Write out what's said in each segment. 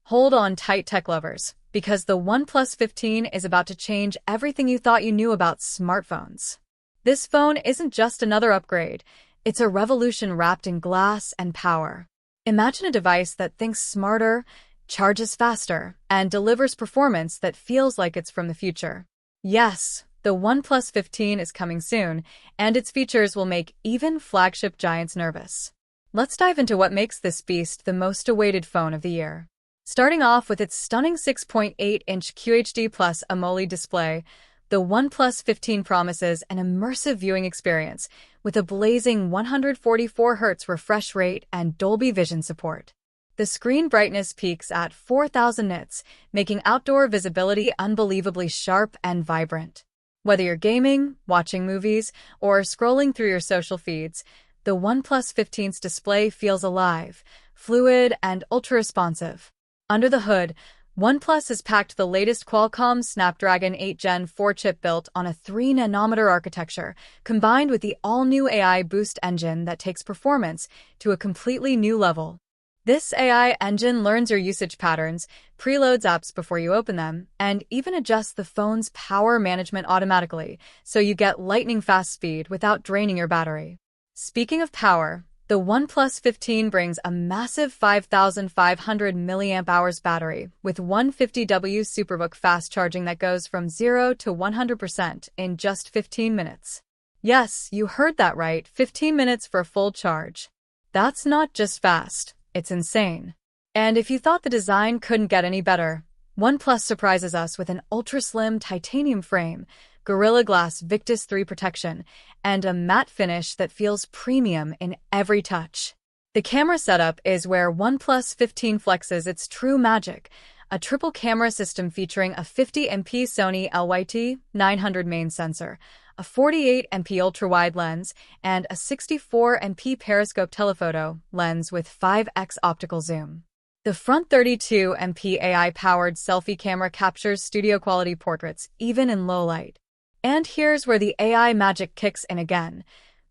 Hold on tight, tech lovers, because the OnePlus 15 is about to change everything you thought you knew about smartphones. This phone isn't just another upgrade, it's a revolution wrapped in glass and power. Imagine a device that thinks smarter, charges faster, and delivers performance that feels like it's from the future. Yes, the OnePlus 15 is coming soon, and its features will make even flagship giants nervous. Let's dive into what makes this beast the most awaited phone of the year. Starting off with its stunning 6.8-inch QHD+ AMOLED display, the OnePlus 15 promises an immersive viewing experience with a blazing 144Hz refresh rate and Dolby Vision support. The screen brightness peaks at 4,000 nits, making outdoor visibility unbelievably sharp and vibrant. Whether you're gaming, watching movies, or scrolling through your social feeds, the OnePlus 15's display feels alive, fluid, and ultra-responsive. Under the hood, OnePlus has packed the latest Qualcomm Snapdragon 8 Gen 4 chip built on a 3nm architecture, combined with the all-new AI Boost engine that takes performance to a completely new level. This AI engine learns your usage patterns, preloads apps before you open them, and even adjusts the phone's power management automatically, so you get lightning-fast speed without draining your battery. Speaking of power, the OnePlus 15 brings a massive 5,500 mAh battery with 150W Superbook fast charging that goes from 0 to 100% in just 15 minutes. Yes, you heard that right, 15 minutes for a full charge. That's not just fast, it's insane. And if you thought the design couldn't get any better, OnePlus surprises us with an ultra-slim titanium frame, Gorilla Glass Victus 3 protection, and a matte finish that feels premium in every touch. The camera setup is where OnePlus 15 flexes its true magic, a triple camera system featuring a 50MP Sony LYT-900 main sensor, a 48MP ultra-wide lens, and a 64MP periscope telephoto lens with 5x optical zoom. The front 32MP AI-powered selfie camera captures studio-quality portraits even in low light. And here's where the AI magic kicks in again.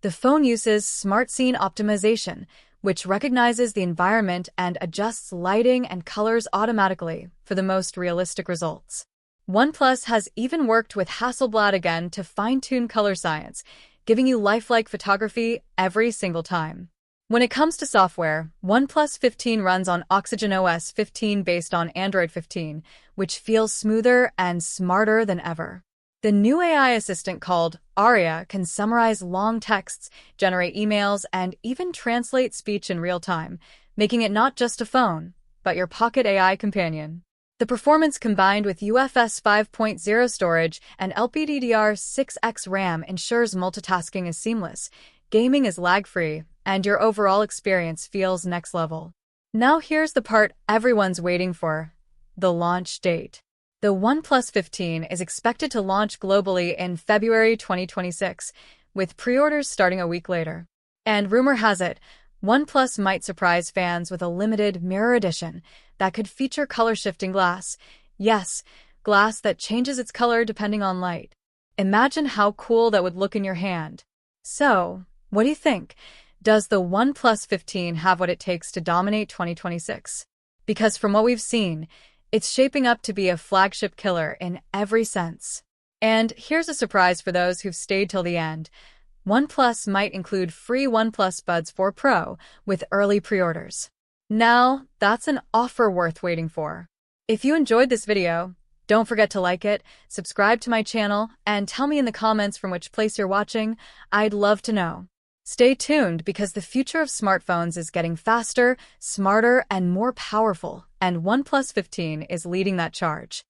The phone uses Smart Scene Optimization, which recognizes the environment and adjusts lighting and colors automatically for the most realistic results. OnePlus has even worked with Hasselblad again to fine-tune color science, giving you lifelike photography every single time. When it comes to software, OnePlus 15 runs on Oxygen OS 15 based on Android 15, which feels smoother and smarter than ever. The new AI assistant called Aria can summarize long texts, generate emails, and even translate speech in real time, making it not just a phone, but your pocket AI companion. The performance combined with UFS 5.0 storage and LPDDR6X RAM ensures multitasking is seamless, gaming is lag-free, and your overall experience feels next level. Now here's the part everyone's waiting for: the launch date. The OnePlus 15 is expected to launch globally in February 2026, with pre-orders starting a week later. And rumor has it, OnePlus might surprise fans with a limited mirror edition that could feature color-shifting glass. Yes, glass that changes its color depending on light. Imagine how cool that would look in your hand. So, what do you think? Does the OnePlus 15 have what it takes to dominate 2026? Because from what we've seen, it's shaping up to be a flagship killer in every sense. And here's a surprise for those who've stayed till the end. OnePlus might include free OnePlus Buds 4 Pro with early pre-orders. Now, that's an offer worth waiting for. If you enjoyed this video, don't forget to like it, subscribe to my channel, and tell me in the comments from which place you're watching. I'd love to know. Stay tuned because the future of smartphones is getting faster, smarter, and more powerful, and OnePlus 15 is leading that charge.